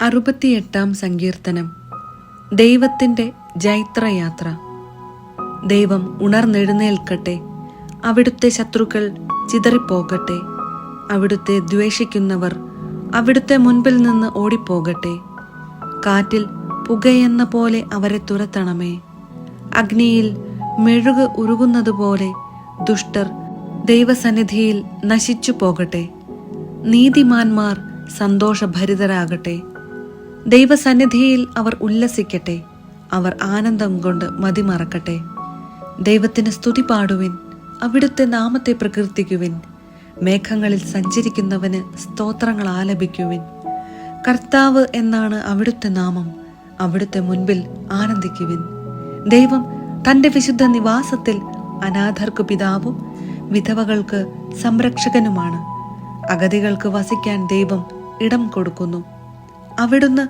68 സങ്കീർത്തനം. ദൈവത്തിൻ്റെ ജൈത്രയാത്ര. ദൈവം ഉണർന്നെഴുന്നേൽക്കട്ടെ, അവിടുത്തെ ശത്രുക്കൾ ചിതറിപ്പോകട്ടെ, അവിടുത്തെ ദ്വേഷിക്കുന്നവർ അവിടുത്തെ മുൻപിൽ നിന്ന് ഓടിപ്പോകട്ടെ. കാറ്റിൽ പുകയെന്ന പോലെ അവരെ തുരത്തണമേ. അഗ്നിയിൽ മെഴുക് ഉരുകുന്നതുപോലെ ദുഷ്ടർ ദൈവസന്നിധിയിൽ നശിച്ചു പോകട്ടെ. നീതിമാന്മാർ സന്തോഷഭരിതരാകട്ടെ. ദൈവസന്നിധിയിൽ അവർ ഉല്ലസിക്കട്ടെ, അവർ ആനന്ദം കൊണ്ട് മതിമറക്കട്ടെ. ദൈവത്തിന് സ്തുതി പാടുവിൻ, അവിടുത്തെ നാമത്തെ പ്രകീർത്തിക്കുവിൻ. മേഘങ്ങളിൽ സഞ്ചരിക്കുന്നവന് സ്തോത്രങ്ങൾ ആലപിക്കുവിൻ. കർത്താവ് എന്നാണ് അവിടുത്തെ നാമം, അവിടുത്തെ മുൻപിൽ ആനന്ദിക്കുവിൻ. ദൈവം തൻ്റെ വിശുദ്ധ നിവാസത്തിൽ അനാഥർക്ക് പിതാവും വിധവകൾക്ക് സംരക്ഷകനുമാണ്. അഗതികൾക്ക് വസിക്കാൻ ദൈവം ഇടം കൊടുക്കുന്നു. അവിടുന്ന്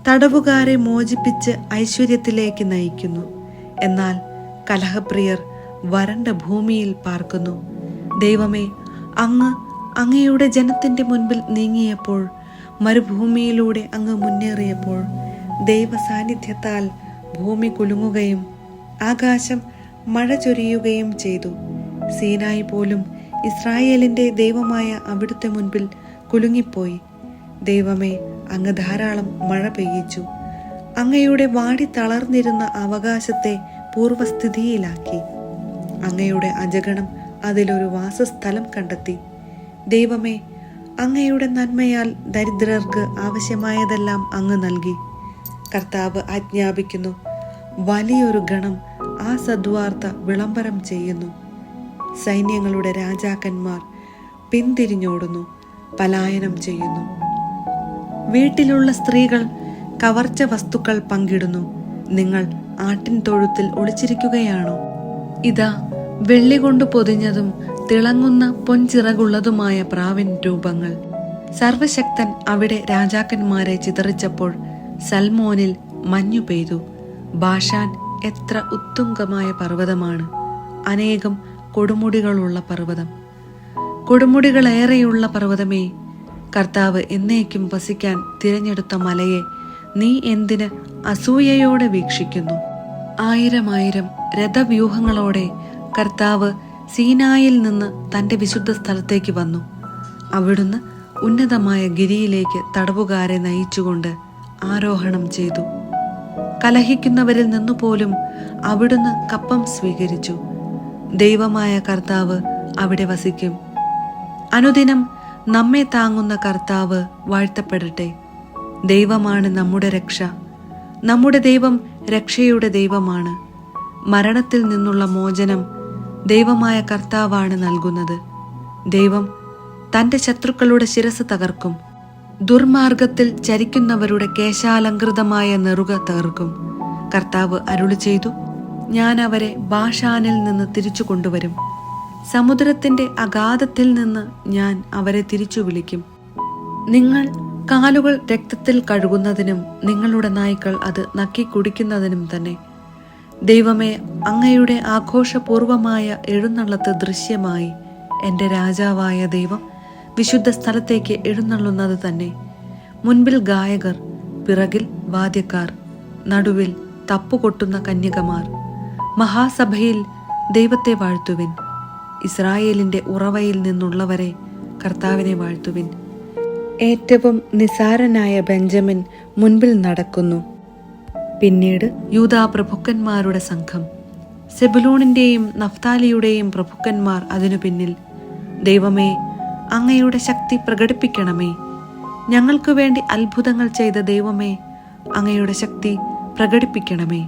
തടവുകാരെ മോചിപ്പിച്ച് ഐശ്വര്യത്തിലേക്ക് നയിക്കുന്നു. എന്നാൽ കലഹപ്രിയർ വരണ്ട ഭൂമിയിൽ പാർക്കുന്നു. ദൈവമേ, അങ്ങയുടെ ജനത്തിൻ്റെ മുൻപിൽ നീങ്ങിയപ്പോൾ, മരുഭൂമിയിലൂടെ അങ്ങ് മുന്നേറിയപ്പോൾ, ദൈവ സാന്നിധ്യത്താൽ ഭൂമി കുലുങ്ങുകയും ആകാശം മഴ ചൊരിയുകയും ചെയ്തു. സീനായി പോലും ഇസ്രായേലിൻ്റെ ദൈവമായ അവിടുത്തെ മുൻപിൽ കുലുങ്ങിപ്പോയി. ദൈവമേ, അങ്ങ് ധാരാളം മഴ പെയ്യിച്ചു. അങ്ങയുടെ വാടി തളർന്നിരുന്ന അവകാശത്തെ പൂർവസ്ഥിതിയിലാക്കി. അങ്ങയുടെ അജഗണം അതിലൊരു വാസസ്ഥലം കണ്ടെത്തി. ദൈവമേ, അങ്ങയുടെ നന്മയാൽ ദരിദ്രർക്ക് ആവശ്യമായതെല്ലാം അങ്ങ് നൽകി. കർത്താവ് ആജ്ഞാപിക്കുന്നു, വലിയൊരു ഗണം ആ സദ്വാർത്ത വിളംബരം ചെയ്യുന്നു. സൈന്യങ്ങളുടെ രാജാക്കന്മാർ പിന്തിരിഞ്ഞോടുന്നു, പലായനം ചെയ്യുന്നു. വീട്ടിലുള്ള സ്ത്രീകൾ കവർച്ച വസ്തുക്കൾ പങ്കിടുന്നു. നിങ്ങൾ ആട്ടിൻ തൊഴുത്തിൽ ഒളിച്ചിരിക്കുകയാണോ? ഇതാ, വെള്ളി കൊണ്ട് പൊതിഞ്ഞതും തിളങ്ങുന്ന പൊൻചിറകുള്ളതുമായ പ്രാവിൻ രൂപങ്ങൾ. സർവശക്തൻ അവിടെ രാജാക്കന്മാരെ ചിതറിച്ചപ്പോൾ സൽമോനിൽ മഞ്ഞു പെയ്തു. ബാഷാൻ എത്ര ഉത്തുംഗമായ പർവ്വതമാണ്, അനേകം കൊടുമുടികളുള്ള പർവ്വതം. കൊടുമുടികളേറെയുള്ള പർവ്വതമേ, കർത്താവ് എന്നേക്കും വസിക്കാൻ തിരഞ്ഞെടുത്ത മലയെ നീ എന്തിന് അസൂയയോടെ വീക്ഷിക്കുന്നു? 1000 രഥവ്യൂഹങ്ങളോടെ കർത്താവ് സീനായിൽ നിന്ന് തൻ്റെ വിശുദ്ധ സ്ഥലത്തേക്ക് വന്നു. അവിടുന്ന് ഉന്നതമായ ഗിരിയിലേക്ക് തടവുകാരെ നയിച്ചുകൊണ്ട് ആരോഹണം ചെയ്തു. കലഹിക്കുന്നവരിൽ നിന്നുപോലും അവിടുന്ന് കപ്പം സ്വീകരിച്ചു. ദൈവമായ കർത്താവ് അവിടെ വസിക്കും. അനുദിനം നമ്മെ താങ്ങുന്ന കർത്താവ് വാഴ്ത്തപ്പെടട്ടെ. ദൈവമാണ് നമ്മുടെ രക്ഷ. നമ്മുടെ ദൈവം രക്ഷയുടെ ദൈവമാണ്. മരണത്തിൽ നിന്നുള്ള മോചനം ദൈവമായ കർത്താവാണ് നൽകുന്നത്. ദൈവം തൻ്റെ ശത്രുക്കളുടെ ശിരസ് തകർക്കും. ദുർമാർഗത്തിൽ ചരിക്കുന്നവരുടെ കേശാലങ്കൃതമായ നെറുക തകർക്കും. കർത്താവ് അരുളി ചെയ്തു, ഞാൻ അവരെ ബാഷാനിൽ നിന്ന് തിരിച്ചു കൊണ്ടുവരും. സമുദ്രത്തിൻ്റെ അഗാധത്തിൽ നിന്ന് ഞാൻ അവരെ തിരിച്ചു വിളിക്കും. നിങ്ങൾ കാലുകൾ രക്തത്തിൽ കഴുകുന്നതിനും നിങ്ങളുടെ നായ്ക്കൾ അത് നക്കി കുടിക്കുന്നതിനും തന്നെ. ദൈവമേ, അങ്ങയുടെ ആഘോഷപൂർവമായ എഴുന്നള്ളത്ത് ദൃശ്യമായി. എൻ്റെ രാജാവായ ദൈവം വിശുദ്ധ സ്ഥലത്തേക്ക് എഴുന്നള്ളുന്നത് തന്നെ. മുൻപിൽ ഗായകർ, പിറകിൽ വാദ്യക്കാർ, നടുവിൽ തപ്പുകൊട്ടുന്ന കന്യകമാർ. മഹാസഭയിൽ ദൈവത്തെ വാഴ്ത്തുവിൻ. ഇസ്രായേലിൻ്റെ ഉറവയിൽ നിന്നുള്ളവരെ കർത്താവിനെ വാഴ്ത്തുവിൻ. ഏറ്റവും നിസാരനായ ബെഞ്ചമിൻ മുൻപിൽ നടക്കുന്നു. പിന്നീട് യൂദാ പ്രഭുക്കന്മാരുടെ സംഘം, സെബുലൂണിൻ്റെയും നഫ്താലിയുടെയും പ്രഭുക്കന്മാർ അതിനു പിന്നിൽ. ദൈവമേ, അങ്ങയുടെ ശക്തി പ്രകടിപ്പിക്കണമേ. ഞങ്ങൾക്ക് വേണ്ടി അത്ഭുതങ്ങൾ ചെയ്ത ദൈവമേ, അങ്ങയുടെ ശക്തി പ്രകടിപ്പിക്കണമേ.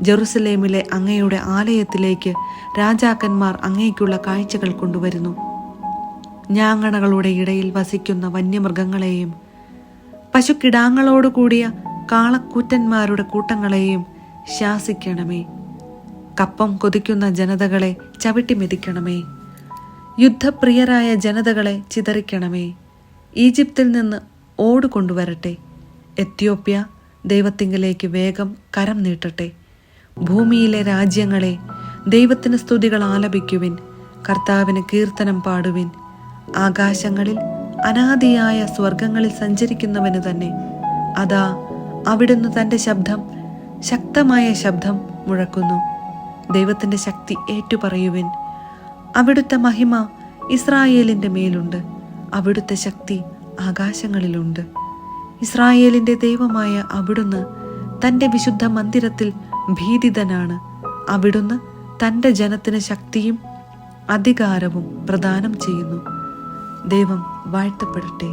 ജെറുസലേമിലെ അങ്ങയുടെ ആലയത്തിലേക്ക് രാജാക്കന്മാർ അങ്ങേക്കുള്ള കാഴ്ചകൾ കൊണ്ടുവരുന്നു. ഞാങ്ങണകളുടെ ഇടയിൽ വസിക്കുന്ന വന്യമൃഗങ്ങളെയും പശുക്കിടാങ്ങളോടുകൂടിയ കാളക്കൂറ്റന്മാരുടെ കൂട്ടങ്ങളെയും ശാസിക്കണമേ. കപ്പം കൊതിക്കുന്ന ജനതകളെ ചവിട്ടി മെതിക്കണമേ. യുദ്ധപ്രിയരായ ജനതകളെ ചിതറിക്കണമേ. ഈജിപ്തിൽ നിന്ന് ഓടുകൊണ്ടുവരട്ടെ. എത്യോപ്യ ദൈവത്തിങ്കലേക്ക് വേഗം കരം നീട്ടട്ടെ. ഭൂമിയിലെ രാജ്യങ്ങളെ ദൈവത്തിന് സ്തുതികൾ ആലപിക്കുവിൻ. കർത്താവിന് കീർത്തനം പാടുവിൻ. ആകാശങ്ങളിൽ അനാദിയായ സ്വർഗങ്ങളിൽ സഞ്ചരിക്കുന്നവന് തന്നെ അതാ അവിടുന്ന് തൻ്റെ ശബ്ദം, ശക്തമായ ശബ്ദം മുഴക്കുന്നു. ദൈവത്തിൻ്റെ ശക്തി ഏറ്റുപറയുവിൻ. അവിടുത്തെ മഹിമ ഇസ്രായേലിൻ്റെ മേലുണ്ട്. അവിടുത്തെ ശക്തി ആകാശങ്ങളിലുണ്ട്. ഇസ്രായേലിൻ്റെ ദൈവമായ അവിടുന്ന് തൻ്റെ വിശുദ്ധ മന്ദിരത്തിൽ ഭീതിതനാണ്. അവിടുന്ന് തൻ്റെ ജനത്തിന് ശക്തിയും അധികാരവും പ്രദാനം ചെയ്യുന്നു. ദൈവം വാഴ്ത്തപ്പെടട്ടെ.